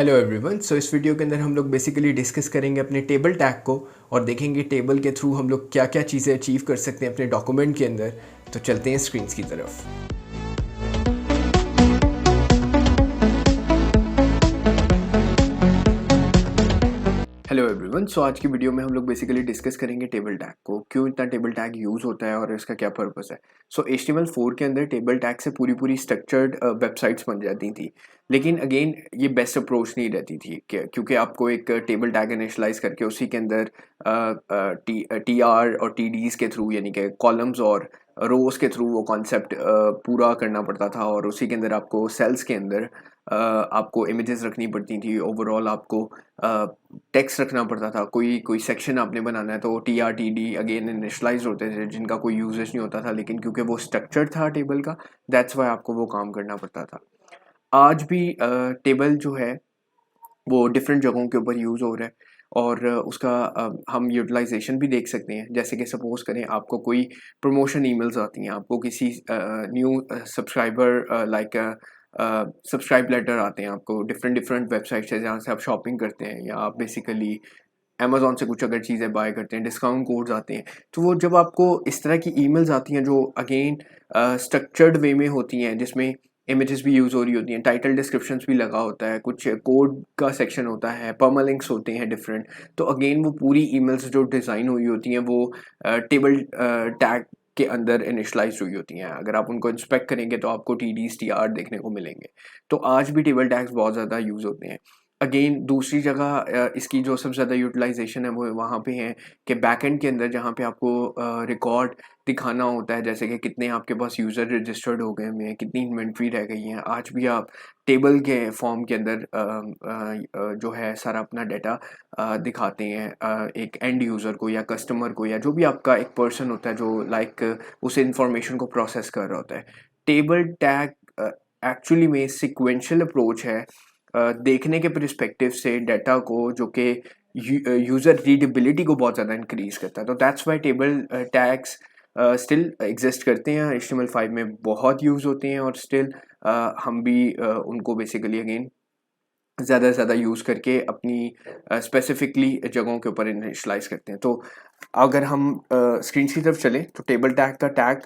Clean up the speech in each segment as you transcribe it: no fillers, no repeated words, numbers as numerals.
Hello everyone. सो इस video के अंदर हम लोग बेसिकली डिस्कस करेंगे अपने टेबल टैग को और देखेंगे टेबल के थ्रू हम लोग क्या क्या चीज़ें अचीव कर सकते हैं अपने डॉक्यूमेंट के अंदर। तो चलते हैं स्क्रीन की तरफ। Hello everyone. सो आज की वीडियो में हम लोग बेसिकली डिस्कस करेंगे टेबल टैग को, क्यों इतना टेबल टैग यूज़ होता है और इसका क्या पर्पस है। सो HTML4 के अंदर टेबल टैग से पूरी पूरी स्ट्रक्चर्ड वेबसाइट्स बन जाती थी, लेकिन अगेन ये बेस्ट अप्रोच नहीं रहती थी क्योंकि आपको एक टेबल टैग इनिशलाइज करके उसी के अंदर TR और TDs के थ्रू, यानी कि कॉलम्स और रोज के थ्रू वो कॉन्सेप्ट पूरा करना पड़ता था, और उसी के अंदर आपको सेल्स के अंदर आपको इमेजेस रखनी पड़ती थी। ओवरऑल आपको टेक्स्ट रखना पड़ता था। कोई कोई सेक्शन आपने बनाना है तो TR TD अगेन इनिशलाइज होते थे, जिनका कोई यूजेज नहीं होता था, लेकिन क्योंकि वो स्ट्रक्चर था टेबल का, दैट्स वाई आपको वो काम करना पड़ता था। आज भी टेबल जो है वो डिफरेंट जगहों के ऊपर यूज़ हो रहा है, और उसका हम यूटिलाइजेशन भी देख सकते हैं। जैसे कि सपोज करें आपको कोई प्रमोशन ईमेल्स आती हैं, आपको किसी new subscriber like subscribe letter आते हैं आपको डिफरेंट डिफरेंट वेबसाइट से, जहाँ से आप शॉपिंग करते हैं, या आप बेसिकली अमेज़ॉन से कुछ अगर चीज़ें बाय करते हैं, डिस्काउंट कोड्स आते हैं। तो वो जब आपको इस तरह की ईमेल्स आती हैं जो अगेन स्ट्रक्चर्ड वे में होती हैं, जिसमें इमेजेस भी यूज़ हो रही होती हैं, टाइटल डिस्क्रिप्शंस भी लगा होता है, कुछ कोड का सेक्शन होता है, परमालिंक्स होते हैं डिफरेंट। तो अगेन वो पूरी ईमेल्स जो डिज़ाइन हुई होती हैं वो टेबल टैग के अंदर इनिशलाइज हुई होती हैं। अगर आप उनको इंस्पेक्ट करेंगे तो आपको TDs TR देखने को मिलेंगे। तो आज भी टेबल टैग्स बहुत ज़्यादा यूज़ होते हैं। अगेन दूसरी जगह इसकी जो सबसे ज़्यादा यूटिलाइजेशन है वो वहाँ पे है कि बैकएंड के अंदर, जहाँ पे आपको रिकॉर्ड दिखाना होता है, जैसे कि कितने आपके पास यूज़र रजिस्टर्ड हो गए हैं, कितनी इन्वेंट्री रह गई है। आज भी आप टेबल के फॉर्म के अंदर जो है सारा अपना डाटा दिखाते हैं एक एंड यूज़र को या कस्टमर को, या जो भी आपका एक पर्सन होता है जो लाइक उस इंफॉर्मेशन को प्रोसेस कर रहा होता है। टेबल टैग एक्चुअली में सिक्वेंशियल अप्रोच है देखने के पर्सपेक्टिव से डाटा को, जो कि यूज़र रीडेबिलिटी को बहुत ज़्यादा इंक्रीज करता है। तो that's why table tags still exist करते हैं, HTML5 में बहुत यूज़ होते हैं, और स्टिल हम भी उनको बेसिकली अगेन ज़्यादा से ज़्यादा यूज़ करके अपनी स्पेसिफिकली जगहों के ऊपर इनिशलाइज करते हैं। तो अगर हम स्क्रीन की तरफ चलें तो टेबल टैग का टैग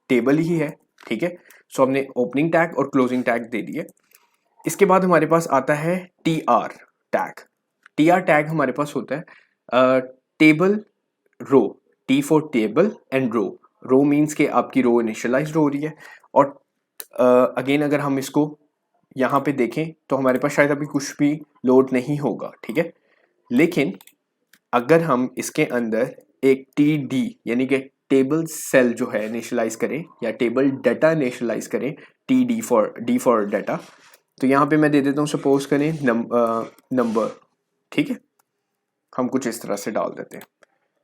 टेबल ही है, ठीक है। सो हमने ओपनिंग टैग और क्लोजिंग टैग दे दिए। इसके बाद हमारे पास आता है TR टैग। TR टैग हमारे पास होता है table row, T for table and row. Row means के आपकी रो इनिशियलाइज हो रही है, और अगेन अगर हम इसको यहाँ पे देखें तो हमारे पास शायद अभी कुछ भी लोड नहीं होगा, ठीक है। लेकिन अगर हम इसके अंदर एक TD यानी कि टेबल सेल जो है इनिशियलाइज करें, या टेबल डाटा इनिशियलाइज करें, D फॉर डाटा, तो यहाँ पे मैं दे देता हूँ, सपोज करें नंबर, ठीक है। हम कुछ इस तरह से डाल देते हैं।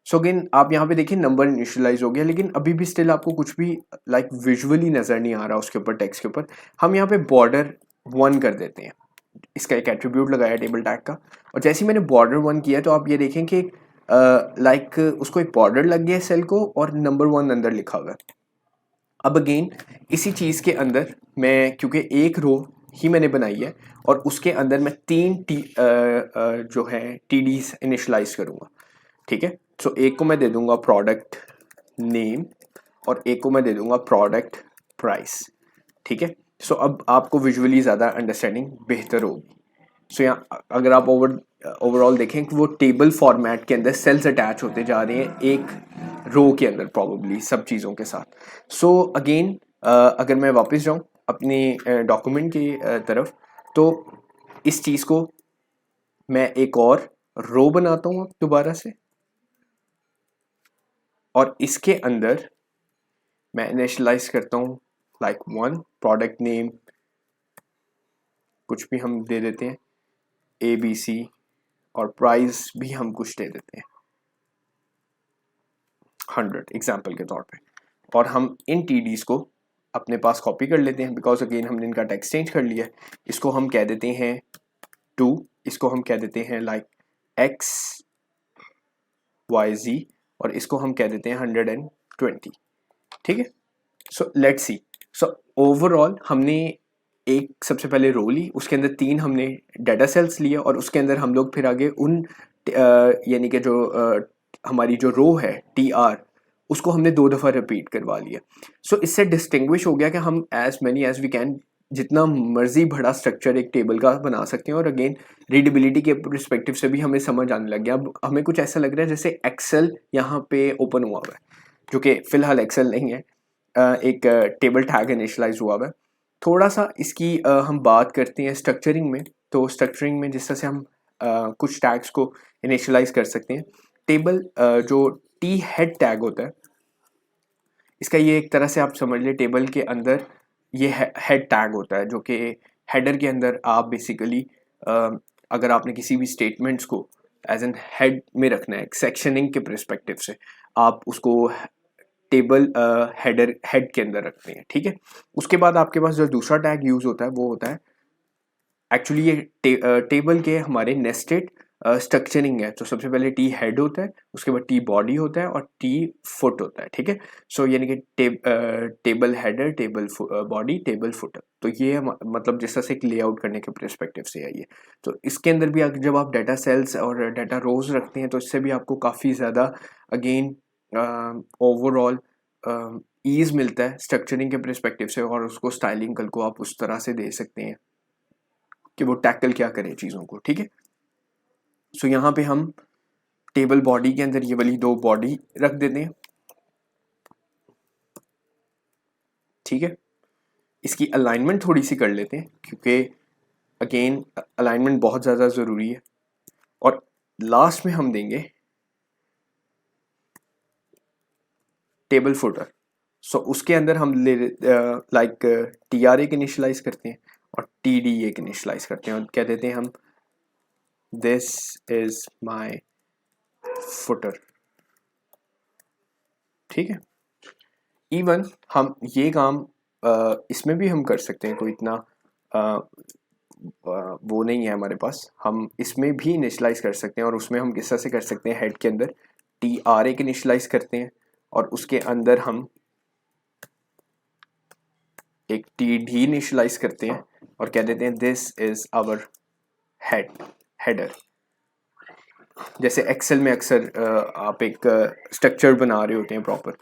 सो अगेन आप यहाँ पे देखिए नंबर इनिशियलाइज हो गया, लेकिन अभी भी स्टिल आपको कुछ भी लाइक विजुअली नज़र नहीं आ रहा उसके ऊपर, टेक्स्ट के ऊपर। हम यहाँ पे बॉर्डर 1 कर देते हैं, इसका एक एट्रीब्यूट लगाया टेबल टैग का, और जैसे ही मैंने बॉर्डर 1 किया तो आप ये देखें कि लाइक उसको एक बॉर्डर लग गया है सेल को, और नंबर 1 अंदर लिखा हुआ है। अब अगेन इसी चीज़ के अंदर मैं, क्योंकि एक रो ही मैंने बनाई है, और उसके अंदर मैं 3 जो है TDs इनिशलाइज करूँगा, ठीक है। सो एक को मैं दे दूंगा प्रोडक्ट नेम, और एक को मैं दे दूंगा प्रोडक्ट प्राइस, ठीक है। सो अब आपको विजुअली ज़्यादा अंडरस्टैंडिंग बेहतर होगी। सो यहाँ अगर आप ओवरऑल देखें कि वो टेबल फॉर्मेट के अंदर सेल्स अटैच होते जा रहे हैं एक रो के अंदर, प्रॉबली सब चीज़ों के साथ। सो अगेन अगर मैं वापस जाऊँ अपने डॉक्यूमेंट की तरफ, तो इस चीज़ को मैं एक और रो बनाता हूँ दोबारा से, और इसके अंदर मैं इनिशियलाइज करता हूँ लाइक 1 प्रोडक्ट नेम, कुछ भी हम दे देते हैं ABC, और प्राइस भी हम कुछ दे देते हैं 100 एग्जाम्पल के तौर पे। और हम इन TDs को अपने पास कॉपी कर लेते हैं, बिकॉज अगेन हमने इनका टेक्स्ट चेंज कर लिया है। इसको हम कह देते हैं 2, इसको हम कह देते हैं लाइक XYZ, और इसको हम कह देते हैं 120, ठीक है। So let's see. So overall हमने एक सबसे पहले रो ली, उसके अंदर 3 हमने डाटा सेल्स लिए और उसके अंदर हम लोग फिर आगे उन यानी कि जो हमारी जो रो है TR उसको हमने 2 दफ़ा रिपीट करवा लिया। सो इससे डिस्टिंग्विश हो गया कि हम as many as we can जितना मर्ज़ी बड़ा स्ट्रक्चर एक टेबल का बना सकते हैं और अगेन रीडेबिलिटी के पर्सपेक्टिव से भी हमें समझ आने लग गया। अब हमें कुछ ऐसा लग रहा है जैसे एक्सेल यहाँ पे ओपन हुआ हुआ है, जो कि फ़िलहाल एक्सेल नहीं है, एक टेबल टैग इनिशियलाइज़ हुआ हुआ है। थोड़ा-सा इसकी हम बात करते हैं स्ट्रक्चरिंग में, तो स्ट्रक्चरिंग में जिस तरह से हम कुछ टैग्स को इनिशियलाइज़ कर सकते हैं। टेबल जो टी हेड टैग होता है, इसका ये एक तरह से आप समझ लें टेबल के अंदर ये हेड टैग होता है, जो कि हेडर के अंदर आप बेसिकली अगर आपने किसी भी स्टेटमेंट्स को एज एन हेड में रखना है सेक्शनिंग के परस्पेक्टिव से, आप उसको टेबल हेडर हेड के अंदर रखते हैं, ठीक है। उसके बाद आपके पास जो दूसरा टैग यूज़ होता है वो होता है एक्चुअली ये टेबल के हमारे नेस्टेड स्ट्रक्चरिंग है। तो सबसे पहले टी हेड होता है, उसके बाद टी बॉडी होता है और टी फुट होता है, ठीक है। सो यानी कि table header, table body, table footer. तो ये मतलब जिस तरह से एक लेआउट करने के परस्पेक्टिव से है ये। तो इसके अंदर भी जब आप डाटा सेल्स और डाटा रोज रखते हैं तो इससे भी आपको काफ़ी ज़्यादा अगेन ओवरऑल ईज मिलता है स्ट्रक्चरिंग के परस्पेक्टिव से, और उसको स्टाइलिंग कल को आप उस तरह से दे सकते हैं कि वो टैकल क्या करें चीज़ों को, ठीक है। सो यहाँ पे हम टेबल बॉडी के अंदर ये वाली 2 बॉडी रख देते हैं, ठीक है। इसकी अलाइनमेंट थोड़ी सी कर लेते हैं क्योंकि अगेन अलाइनमेंट बहुत ज़्यादा ज़रूरी है। और लास्ट में हम देंगे टेबल फुटर। सो उसके अंदर हम ले लाइक TR एक इनिशलाइज करते हैं और TD एक इनिशलाइज करते हैं और क्या देते हैं हम, दिस इज माई फुटर, ठीक है। इवन हम ये काम इसमें भी हम कर सकते हैं, कोई इतना वो नहीं है हमारे पास, हम इसमें भी इनिशलाइज कर सकते हैं और उसमें हम किस तरह से कर सकते हैं, हेड के अंदर TR एक इनिशलाइज करते हैं और उसके अंदर हम एक TD इनिशलाइज करते हैं और कह देते हैं दिस इज आवर हेडर। जैसे एक्सेल में अक्सर आप एक स्ट्रक्चर बना रहे होते हैं प्रॉपर।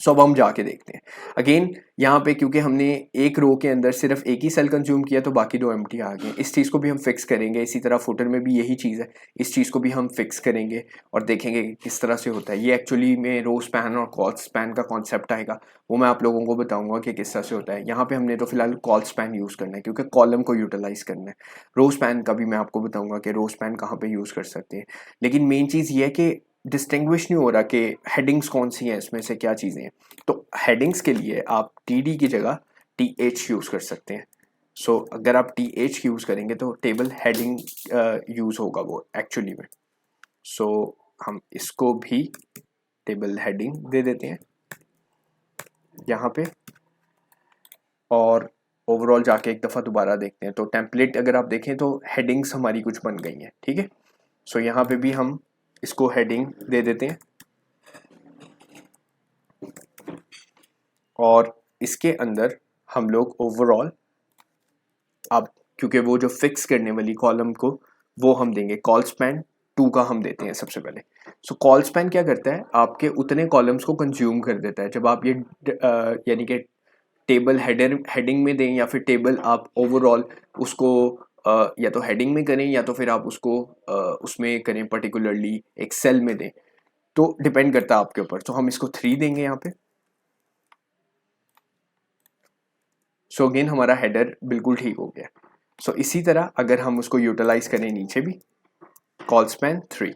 सो अब हम जाके देखते हैं अगेन यहाँ पे, क्योंकि हमने एक रो के अंदर सिर्फ एक ही सेल कंज्यूम किया तो बाकी 2 एम्प्टी आ गए। इस चीज़ को भी हम फिक्स करेंगे। इसी तरह फुटर में भी यही चीज़ है, इस चीज़ को भी हम फिक्स करेंगे और देखेंगे कि किस तरह से होता है। ये एक्चुअली में रो स्पैन और कॉल स्पैन का कॉन्सेप्ट आएगा, वो मैं आप लोगों को बताऊंगा कि किस तरह से होता है। यहाँ पे हमने तो फिलहाल कॉल स्पैन यूज़ करना है क्योंकि कॉलम को यूटिलाइज करना है। रो स्पैन का भी मैं आपको बताऊंगा कि रो स्पैन कहाँ पे यूज़ कर सकते हैं। लेकिन मेन चीज़ ये है कि डिस्टिंग्विश नहीं हो रहा कि हेडिंग्स कौन सी हैं, इसमें से क्या चीज़ें हैं। तो हेडिंग्स के लिए आप TD की जगह TH यूज़ कर सकते हैं। सो अगर आप TH यूज़ करेंगे तो टेबल हेडिंग यूज़ होगा वो एक्चुअली में। सो हम इसको भी टेबल हेडिंग दे देते हैं यहाँ पे और ओवरऑल जाके एक दफ़ा दोबारा देखते हैं। तो टेम्पलेट अगर आप देखें तो हेडिंग्स हमारी कुछ बन गई हैं, ठीक है। सो यहाँ पे भी हम इसको हेडिंग दे देते हैं और इसके अंदर हम लोग ओवरऑल अब क्योंकि वो जो फिक्स करने वाली कॉलम को वो हम देंगे कॉल स्पैन 2 का हम देते हैं सबसे पहले। सो कॉल स्पैन क्या करता है, आपके उतने कॉलम्स को कंज्यूम कर देता है। जब आप ये यानी कि टेबल हेडिंग में दें या फिर टेबल आप ओवरऑल उसको या तो हेडिंग में करें या तो फिर आप उसको उसमें करें पर्टिकुलरली एक सेल में दें, तो डिपेंड करता है आपके ऊपर। तो हम इसको 3 देंगे यहाँ पे। सो अगेन हमारा हेडर बिल्कुल ठीक हो गया। सो इसी तरह अगर हम उसको यूटिलाइज करें नीचे भी कॉल स्पैन 3,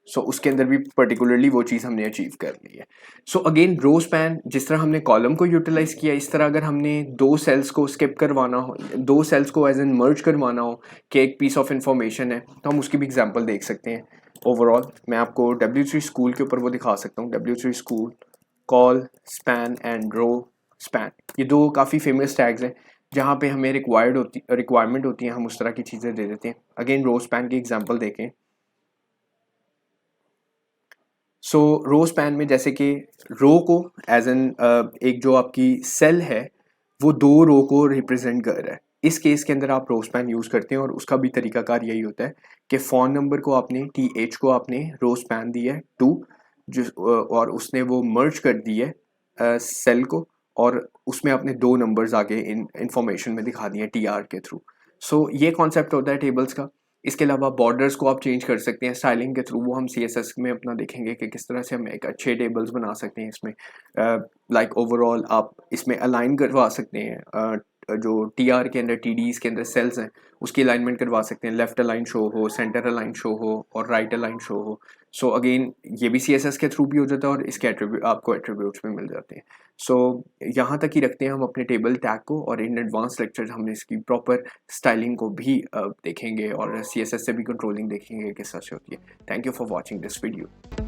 सो उसके अंदर भी पर्टिकुलरली वो चीज़ हमने अचीव कर ली है। सो अगेन रो स्पैन जिस तरह हमने कॉलम को यूटिलाइज किया, इस तरह अगर हमने 2 सेल्स को स्किप करवाना हो, 2 सेल्स को एज एन मर्ज करवाना हो कि एक पीस ऑफ इंफॉर्मेशन है, तो हम उसकी भी एग्जांपल देख सकते हैं। ओवरऑल मैं आपको W3 स्कूल के ऊपर वो दिखा सकता हूँ। W3 school, colspan and rowspan, ये 2 काफ़ी फेमस टैग्स हैं जहाँ पे हमें रिक्वायरमेंट होती है, हम उस तरह की चीज़ें दे देते हैं। अगेन रो स्पैन की एग्जांपल देखें। सो रो स्पैन में जैसे कि रो को एज एन एक जो आपकी सेल है वो 2 रो को रिप्रेजेंट कर रहा है। इस केस के अंदर आप रो स्पैन यूज़ करते हैं और उसका भी तरीकाकार यही होता है कि फ़ोन नंबर को आपने TH को आपने रो स्पैन दिया है 2 और उसने वो मर्ज कर दी है सेल को और उसमें आपने 2 नंबर्स आगे इंफॉर्मेशन में दिखा दिए TR के थ्रू। सो ये कॉन्सेप्ट होता है टेबल्स का। इसके अलावा बॉर्डर्स को आप चेंज कर सकते हैं स्टाइलिंग के थ्रू, वो हम CSS में अपना देखेंगे कि किस तरह से हम एक अच्छे टेबल्स बना सकते हैं इसमें। लाइक ओवरऑल आप इसमें अलाइन करवा सकते हैं जो TR के अंदर TDs के अंदर सेल्स हैं उसकी अलाइनमेंट करवा सकते हैं, लेफ्ट अलाइन शो हो, सेंटर अलाइन शो हो और राइट अलाइन शो हो। सो अगेन ये भी CSS के थ्रू भी हो जाता है और इसके आपको एट्रीब्यूट्स भी मिल जाते हैं। सो यहाँ तक ही रखते हैं हम अपने टेबल टैग को, और इन एडवांस लेक्चर हम इसकी प्रॉपर स्टाइलिंग को भी देखेंगे और CSS से भी कंट्रोलिंग देखेंगे किस तरह से होती है। Thank you for watching this video.